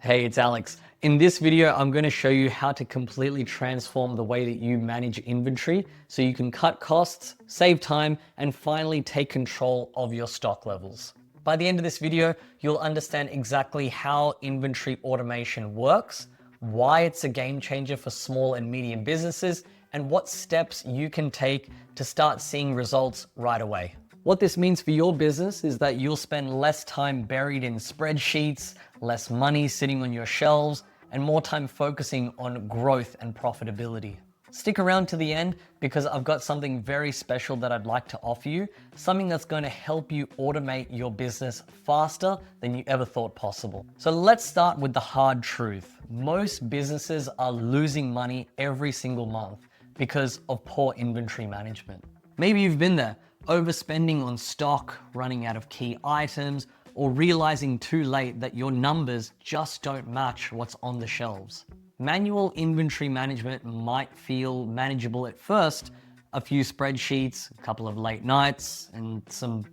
Hey, it's Alex. In this video, I'm going to show you how to completely transform the way that you manage inventory so you can cut costs, save time, and finally take control of your stock levels. By the end of this video, you'll understand exactly how inventory automation works, why it's a game changer for small and medium businesses, and what steps you can take to start seeing results right away. What this means for your business is that you'll spend less time buried in spreadsheets, less money sitting on your shelves, and more time focusing on growth and profitability. Stick around to the end because I've got something very special that I'd like to offer you, something that's going to help you automate your business faster than you ever thought possible. So let's start with the hard truth. Most businesses are losing money every single month because of poor inventory management. Maybe you've been there, overspending on stock, running out of key items, or realizing too late that your numbers just don't match what's on the shelves. Manual inventory management might feel manageable at first, a few spreadsheets, a couple of late nights, and some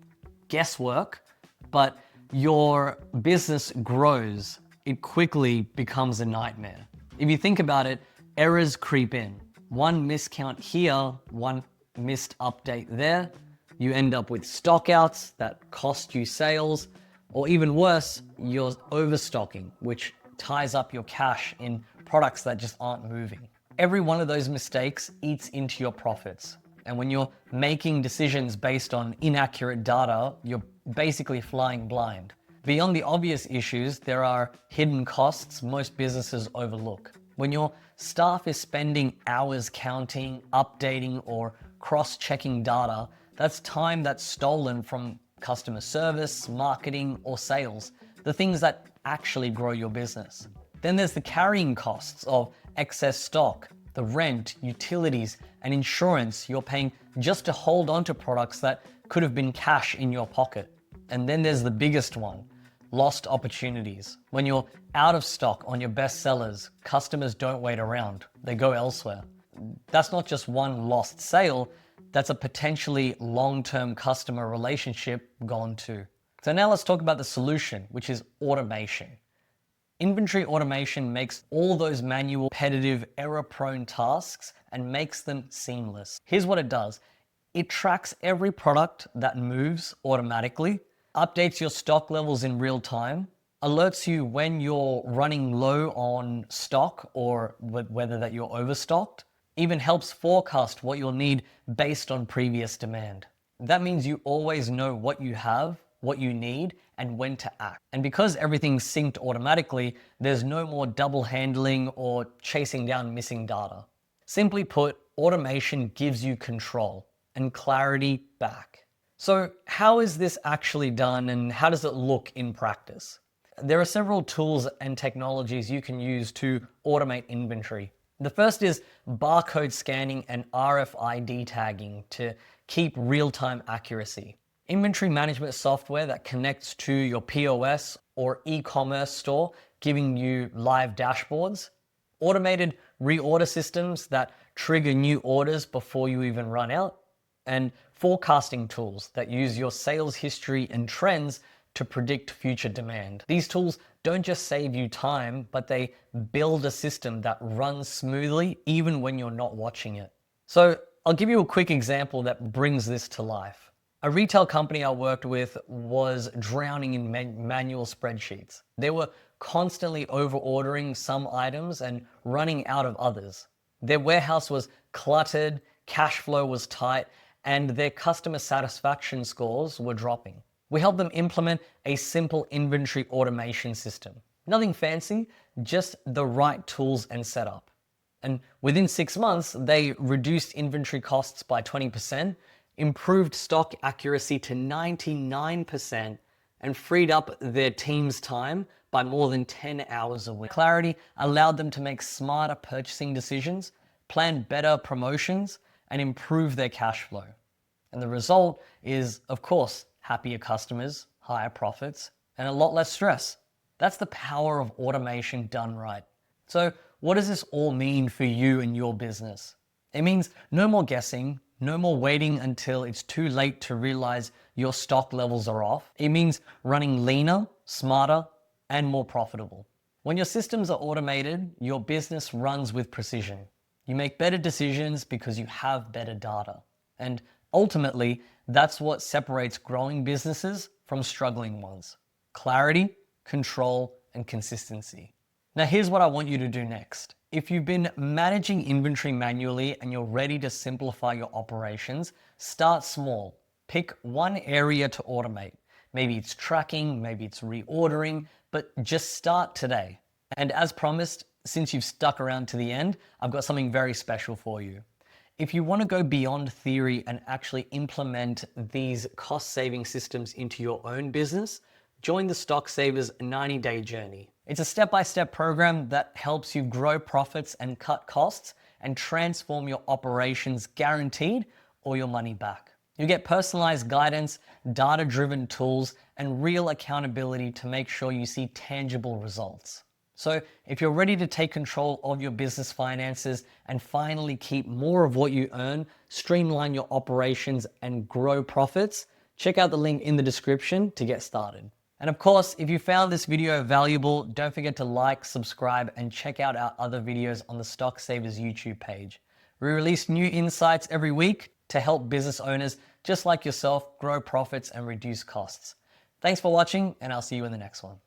guesswork, but your business grows. It quickly becomes a nightmare. If you think about it, errors creep in. One miscount here, one missed update there. You end up with stockouts that cost you sales, or even worse, you're overstocking, which ties up your cash in products that just aren't moving. Every one of those mistakes eats into your profits. And when you're making decisions based on inaccurate data, you're basically flying blind. Beyond the obvious issues, there are hidden costs most businesses overlook. When your staff is spending hours counting, updating, or cross-checking data, that's time that's stolen from customer service, marketing, or sales, the things that actually grow your business. Then there's the carrying costs of excess stock, the rent, utilities, and insurance you're paying just to hold on to products that could have been cash in your pocket. And then there's the biggest one, lost opportunities. When you're out of stock on your best sellers, customers don't wait around, they go elsewhere. That's not just one lost sale, that's a potentially long-term customer relationship gone too. So now let's talk about the solution, which is automation. Inventory automation makes all those manual, repetitive, error-prone tasks and makes them seamless. Here's what it does. It tracks every product that moves automatically, updates your stock levels in real time, alerts you when you're running low on stock or whether that you're overstocked, even helps forecast what you'll need based on previous demand. That means you always know what you have, what you need, and when to act. And because everything's synced automatically, there's no more double handling or chasing down missing data. Simply put, automation gives you control and clarity back. So how is this actually done and how does it look in practice? There are several tools and technologies you can use to automate inventory. The first is barcode scanning and RFID tagging to keep real-time accuracy. Inventory management software that connects to your POS or e-commerce store, giving you live dashboards. Automated reorder systems that trigger new orders before you even run out. And forecasting tools that use your sales history and trends to predict future demand. These tools don't just save you time, but they build a system that runs smoothly even when you're not watching it. So I'll give you a quick example that brings this to life. A retail company I worked with was drowning in manual spreadsheets. They were constantly over-ordering some items and running out of others. Their warehouse was cluttered, cash flow was tight, and their customer satisfaction scores were dropping. We helped them implement a simple inventory automation system. Nothing fancy, just the right tools and setup. And within 6 months, they reduced inventory costs by 20%, improved stock accuracy to 99%, and freed up their team's time by more than 10 hours a week. Clarity allowed them to make smarter purchasing decisions, plan better promotions, and improve their cash flow. And the result is, of course, happier customers, higher profits, and a lot less stress. That's the power of automation done right. So what does this all mean for you and your business? It means no more guessing, no more waiting until it's too late to realize your stock levels are off. It means running leaner, smarter, and more profitable. When your systems are automated, your business runs with precision. You make better decisions because you have better data. And ultimately, that's what separates growing businesses from struggling ones. Clarity, control, and consistency. Now here's what I want you to do next. If you've been managing inventory manually and you're ready to simplify your operations, start small. Pick one area to automate. Maybe it's tracking, maybe it's reordering, but just start today. And as promised, since you've stuck around to the end, I've got something very special for you. If you want to go beyond theory and actually implement these cost-saving systems into your own business, join the Stock Savers 90-day journey. It's a step-by-step program that helps you grow profits and cut costs and transform your operations guaranteed or your money back. You get personalized guidance, data-driven tools, and real accountability to make sure you see tangible results. So if you're ready to take control of your business finances and finally keep more of what you earn, streamline your operations and grow profits, check out the link in the description to get started. And of course, if you found this video valuable, don't forget to like, subscribe, and check out our other videos on the Stock Savers YouTube page. We release new insights every week to help business owners just like yourself grow profits and reduce costs. Thanks for watching, and I'll see you in the next one.